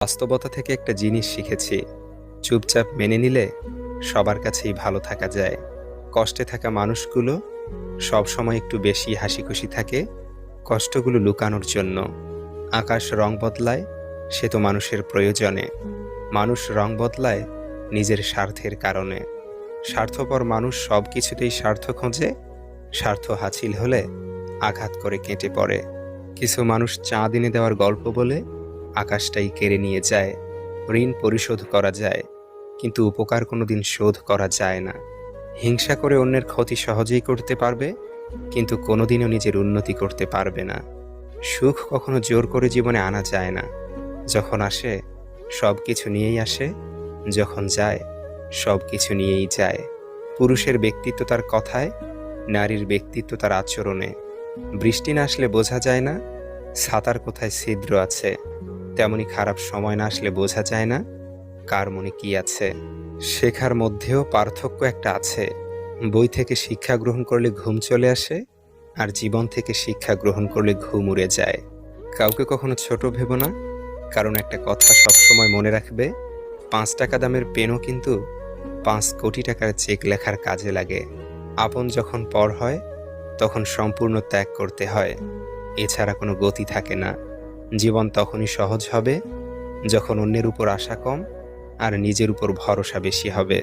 বাস্তবতা থেকে একটা জিনিস শিখেছি, চুপচাপ মেনে নিলে সবার কাছেই ভালো থাকা যায়। কষ্টে থাকা মানুষগুলো সবসময় একটু বেশি হাসিখুশি থাকে কষ্টগুলো লুকানোর জন্য। আকাশ রং বদলায় সে তো মানুষের প্রয়োজনে, মানুষ রং বদলায় নিজের স্বার্থের কারণে। স্বার্থপর মানুষ সব কিছুতেই স্বার্থ খোঁজে, স্বার্থ হাসিল হলে আঘাত করে কেটে পড়ে। কিছু মানুষ চাঁদ এনে দেওয়ার গল্প বলে আকাশটাই কেড়ে নিয়ে যায়। ঋণ পরিশোধ করা যায়, কিন্তু উপকার কোনোদিন শোধ করা যায় না। হিংসা করে অন্যের ক্ষতি সহজেই করতে পারবে, কিন্তু কোনোদিনও নিজের উন্নতি করতে পারবে না। সুখ কখনো জোর করে জীবনে আনা যায় না। যখন আসে সব কিছু নিয়েই আসে, যখন যায় সব কিছু নিয়েই যায়। পুরুষের ব্যক্তিত্ব তার কথায়, নারীর ব্যক্তিত্ব তার আচরণে। বৃষ্টি না আসলে বোঝা যায় না ছাতার কোথায় ছিদ্র আছে, তেমনি খারাপ সময় না আসলে বোঝা যায় না কার মনে কি আছে। শেখার মধ্যেও পার্থক্য একটা আছে। বই থেকে শিক্ষা গ্রহণ করলে ঘুম চলে আসে, আর জীবন থেকে শিক্ষা গ্রহণ করলে ঘুম উড়ে যায়। কাউকে কখনো ছোট ভেবো না, কারণ একটা কথা সবসময় মনে রাখবে, 5 টাকা দামের পেনও কিন্তু 5 কোটি টাকার চেক লেখার কাজে লাগে। আপন যখন পর হয় তখন সম্পূর্ণ ত্যাগ করতে হয়, এছাড়া কোনো গতি থাকে না। জীবন তখনই সহজ হবে যখন অন্যের উপর আশা কম আর নিজের উপর ভরসা বেশি হবে।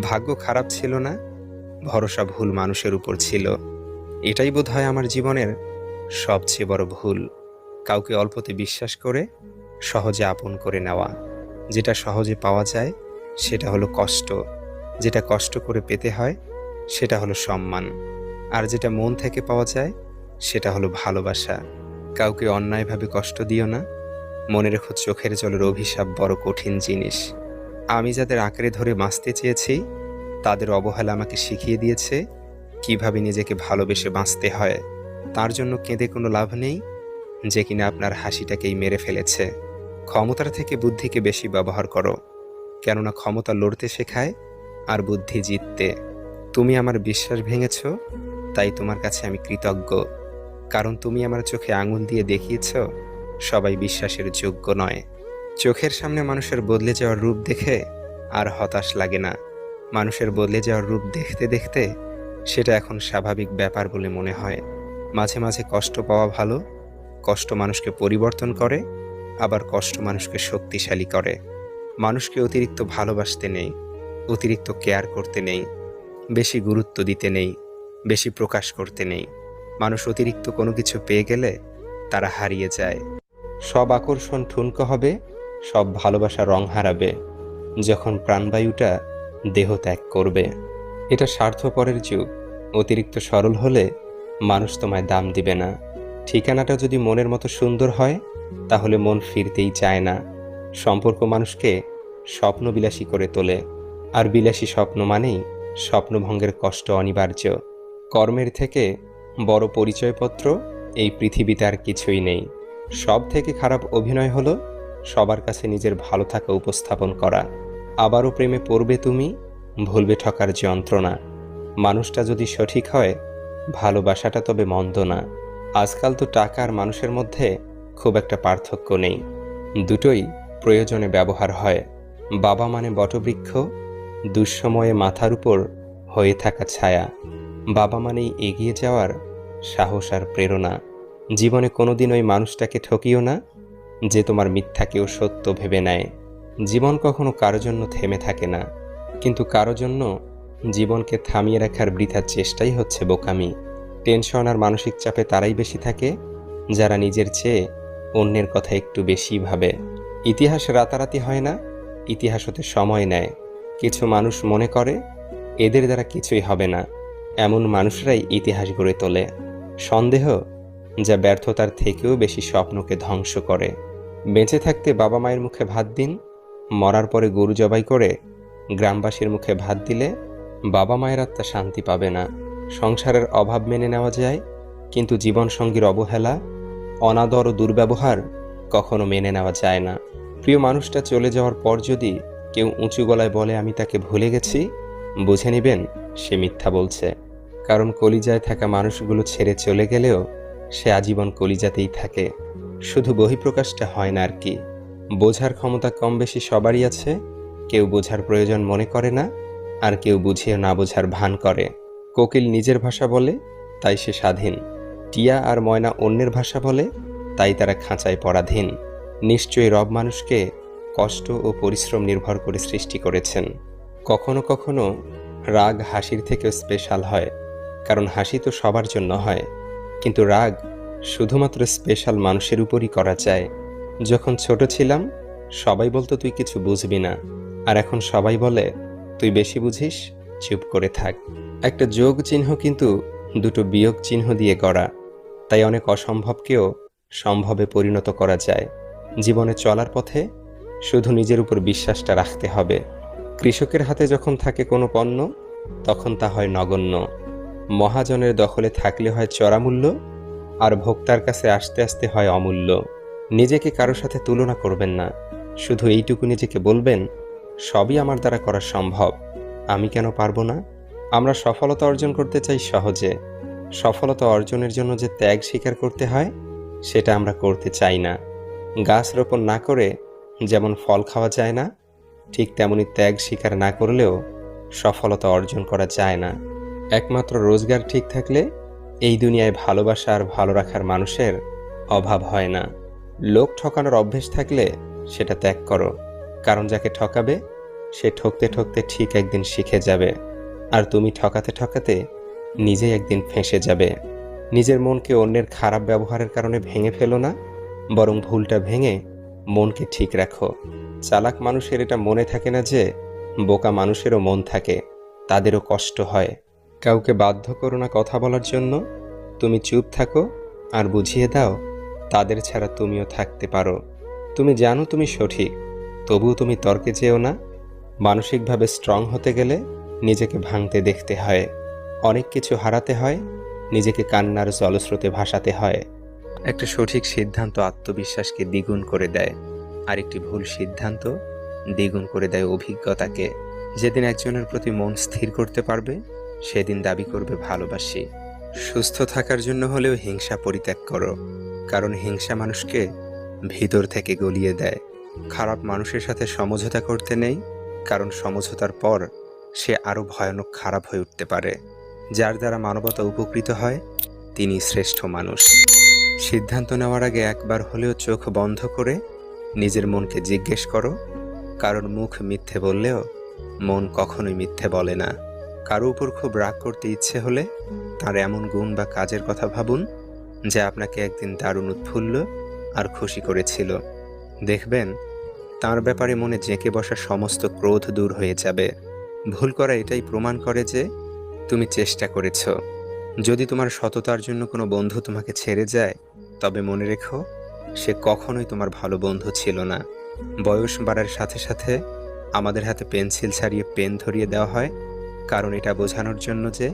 ভাগ্য খারাপ ছিল না, ভরসা ভুল মানুষের উপর ছিল। এটাই বোধহয় আমার জীবনের সবচেয়ে বড় ভুল, কাউকে অল্পতে বিশ্বাস করে সহজে আপন করে নেওয়া। যেটা সহজে পাওয়া যায় সেটা হলো কষ্ট, যেটা কষ্ট করে পেতে হয় সেটা হলো সম্মান, আর যেটা মন থেকে পাওয়া যায় সেটা হলো ভালোবাসা। কাউকে অন্যায়ভাবে কষ্ট দিও না, মনে রেখো চোখের জলের অভিশাপ বড় কঠিন জিনিস। আমি যাদের আঁকড়ে ধরে বাঁচতে চেয়েছি তাদের অবহেলা আমাকে শিখিয়ে দিয়েছে কিভাবে নিজেকে ভালোবেসে বাঁচতে হয়। তার জন্য কেঁদে কোনো লাভ নেই যে কিনা আপনার হাসিটাকেই মেরে ফেলেছে। ক্ষমতার থেকে বুদ্ধিকে বেশি ব্যবহার করো, কেননা ক্ষমতা লড়তে শেখায় আর বুদ্ধি জিততে। তুমি আমার বিশ্বাস ভেঙেছ, তাই তোমার কাছে আমি কৃতজ্ঞ, কারণ তুমি আমার চোখে আঙুল দিয়ে দেখিয়েছ সবাই বিশ্বাসের যোগ্য নয়। চোখের সামনে মানুষের বদলে যাওয়ার রূপ দেখে আর হতাশ লাগে না। মানুষের বদলে যাওয়ার রূপ দেখতে দেখতে সেটা এখন স্বাভাবিক ব্যাপার বলে মনে হয়। মাঝে মাঝে কষ্ট পাওয়া ভালো, কষ্ট মানুষকে পরিবর্তন করে, আবার কষ্ট মানুষকে শক্তিশালী করে। মানুষকে অতিরিক্ত ভালোবাসতে নেই, অতিরিক্ত কেয়ার করতে নেই, বেশি গুরুত্ব দিতে নেই, বেশি প্রকাশ করতে নেই। মানুষ অতিরিক্ত কোনো কিছু পেয়ে গেলে তারা হারিয়ে যায়। সব আকর্ষণ ঠুনকো হবে, সব ভালোবাসা রং হারাবে যখন প্রাণবায়ুটা দেহ ত্যাগ করবে। এটা স্বার্থপরের যুগ। অতিরিক্ত সরল হলে মানুষ তোমায় দাম দিবে না। ঠিকানাটা যদি মনের মতো সুন্দর হয় তাহলে মন ফিরতেই চায় না। সম্পর্ক মানুষকে স্বপ্নবিলাসী করে তোলে, আর বিলাসী স্বপ্ন মানেই স্বপ্নভঙ্গের কষ্ট অনিবার্য। কর্মের থেকে বড় পরিচয়পত্র এই পৃথিবীতে আর কিছুই নেই। সব থেকে খারাপ অভিনয় হলো সবার কাছে নিজের ভালো থাকা উপস্থাপন করা। আবারও প্রেমে পড়বে তুমি, ভুলবে ঠকার যন্ত্রণা। মানুষটা যদি সঠিক হয় ভালোবাসাটা তবে মন্দ না। আজকাল তো টাকা আর মানুষের মধ্যে খুব একটা পার্থক্য নেই, দুটোই প্রয়োজনে ব্যবহার হয়। বাবা মানে বটবৃক্ষ, দুঃসময়ে মাথার উপর হয়ে থাকা ছায়া। বাবা মানেই এগিয়ে যাওয়ার সাহস আর প্রেরণা। জীবনে কোনোদিন ওই মানুষটাকে ঠকিও না যে তোমার মিথ্যাকেও সত্য ভেবে নেয়। জীবন কখনো কারো জন্য থেমে থাকে না, কিন্তু কারো জন্য জীবনকে থামিয়ে রাখার বৃথা চেষ্টাই হচ্ছে বোকামি। টেনশন আর মানসিক চাপে তারাই বেশি থাকে যারা নিজের চেয়ে অন্যের কথা একটু বেশি ভাবে। ইতিহাস রাতারাতি হয় না, ইতিহাস হতে সময় নেয়। কিছু মানুষ মনে করে এদের দ্বারা কিছুই হবে না, এমন মানুষরাই ইতিহাস গড়ে তোলে। সন্দেহ যা ব্যর্থতার থেকেও বেশি স্বপ্নকে ধ্বংস করে। বেঁচে থাকতে বাবা মায়ের মুখে ভাত দিন, মরার পরে গরু জবাই করে গ্রামবাসীর মুখে ভাত দিলে বাবা মায়ের আত্মা শান্তি পাবে না। সংসারের অভাব মেনে নেওয়া যায়, কিন্তু জীবনসঙ্গীর অবহেলা, অনাদর ও দুর্ব্যবহার কখনো মেনে নেওয়া যায় না। প্রিয় মানুষটা চলে যাওয়ার পর যদি কেউ উঁচু গলায় বলে আমি তাকে ভুলে গেছি, বুঝে নেবেন সে মিথ্যা বলছে। কারণ কলিজায় থাকা মানুষগুলো ছেড়ে চলে গেলেও সে আজীবন কলিজাতেই থাকে, শুধু বহিঃপ্রকাশটা হয় না আর কি। বোঝার ক্ষমতা কম বেশি সবারই আছে, কেউ বোঝার প্রয়োজন মনে করে না, আর কেউ বুঝিয়ে না বোঝার ভান করে। কোকিল নিজের ভাষা বলে, তাই সে স্বাধীন। টিয়া আর ময়না অন্যের ভাষা বলে, তাই তারা খাঁচায় পরাধীন। নিশ্চয়ই রব মানুষকে কষ্ট ও পরিশ্রম নির্ভর করে সৃষ্টি করেছেন। কখনো কখনো রাগ হাসির থেকেও স্পেশাল হয়, কারণ হাসি তো সবার জন্য হয়, কিন্তু রাগ শুধুমাত্র স্পেশাল মানুষের উপরই করা যায়। যখন ছোট ছিলাম সবাই বলতো তুই কিছু বুঝবি না, আর এখন সবাই বলে তুই বেশি বুঝিস, চুপ করে থাক। একটা যোগ চিহ্ন কিন্তু দুটো বিয়োগ চিহ্ন দিয়ে গড়া, তাই অনেক অসম্ভবকেও সম্ভবে পরিণত করা যায়। জীবনে চলার পথে শুধু নিজের উপর বিশ্বাসটা রাখতে হবে। কৃষকের হাতে যখন থাকে কোনো পণ্য, তখন তা হয় নগণ্য। মহাজনের দখলে থাকলে হয় চড়া মূল্য, আর ভোক্তার কাছে আসতে আসতে হয় অমূল্য। নিজেকে কারো সাথে তুলনা করবেন না, শুধু এইটুকু নিজেকে বলবেন, সবই আমার দ্বারা করা সম্ভব, আমি কেন পারবো না। আমরা সফলতা অর্জন করতে চাই সহজে, সফলতা অর্জনের জন্য যে ত্যাগ স্বীকার করতে হয় সেটা আমরা করতে চাই না। গাছ রোপণ না করে যেমন ফল খাওয়া যায় না, ঠিক তেমনি ত্যাগ স্বীকার না করলেও সফলতা অর্জন করা যায় না। একমাত্র রোজগার ঠিক থাকলে এই দুনিয়ায় ভালোবাসা আর ভালো রাখার মানুষের অভাব হয় না। লোক ঠকানোর অভ্যেস থাকলে সেটা ত্যাগ করো, কারণ যাকে ঠকাবে সে ঠকতে ঠকতে ঠিক একদিন শিখে যাবে, আর তুমি ঠকাতে ঠকাতে নিজেই একদিন ফেঁসে যাবে। নিজের মনকে অন্যের খারাপ ব্যবহারের কারণে ভেঙে ফেলো না, বরং ভুলটা ভেঙে মনকে ঠিক রাখো। চালাক মানুষের এটা মনে থাকে না যে বোকা মানুষেরও মন থাকে, তাদেরও কষ্ট হয়। কাউকে বাধ্য করো না কথা বলার জন্য, তুমি চুপ থাকো আর বুঝিয়ে দাও তাদের ছাড়া তুমিও থাকতে পারো। তুমি জানো তুমি সঠিক, তবুও তুমি তর্কে যেও না। মানসিকভাবে স্ট্রং হতে গেলে নিজেকে ভাঙতে দেখতে হয়। অনেক কিছু হারাতে হয়, নিজেকে কান্নার জলস্রোতে ভাসাতে হয়। একটা সঠিক সিদ্ধান্ত আত্মবিশ্বাসকে দ্বিগুণ করে দেয়, আর একটি ভুল সিদ্ধান্ত দ্বিগুণ করে দেয় অভিজ্ঞতাকে। যেদিন একজনের প্রতি মন স্থির করতে পারবে, সেদিন দাবি করবে ভালোবাসি। সুস্থ থাকার জন্য হলেও হিংসা পরিত্যাগ করো, কারণ হিংসা মানুষকে ভিতর থেকে গলিয়ে দেয়। খারাপ মানুষের সাথে সমঝোতা করতে নেই, কারণ সমঝোতার পর সে আরও ভয়ানক খারাপ হয়ে উঠতে পারে। যার দ্বারা মানবতা উপকৃত হয় তিনি শ্রেষ্ঠ মানুষ। সিদ্ধান্ত নেওয়ার আগে একবার হলেও চোখ বন্ধ করে নিজের মনকে জিজ্ঞেস করো, কারণ মুখ মিথ্যে বললেও মন কখনোই মিথ্যে বলে না। কারো উপর খুব রাগ করতে ইচ্ছে হলে তার এমন গুণ বা কাজের কথা ভাবুন যা আপনাকে একদিন দারুণ উৎফুল্ল আর খুশি করেছিল। দেখবেন তার ব্যাপারে মনে জেঁকে বসা সমস্ত ক্রোধ দূর হয়ে যাবে। ভুল করা এটাই প্রমাণ করে যে তুমি চেষ্টা করেছ। যদি তোমার সততার জন্য কোনো বন্ধু তোমাকে ছেড়ে যায়, তবে মনে রেখো সে কখনোই তোমার ভালো বন্ধু ছিল না। বয়স বাড়ার সাথে সাথে আমাদের হাতে পেন্সিল ছাড়িয়ে পেন ধরিয়ে দেওয়া হয়, কারণ এটা বোঝানোর জন্য যে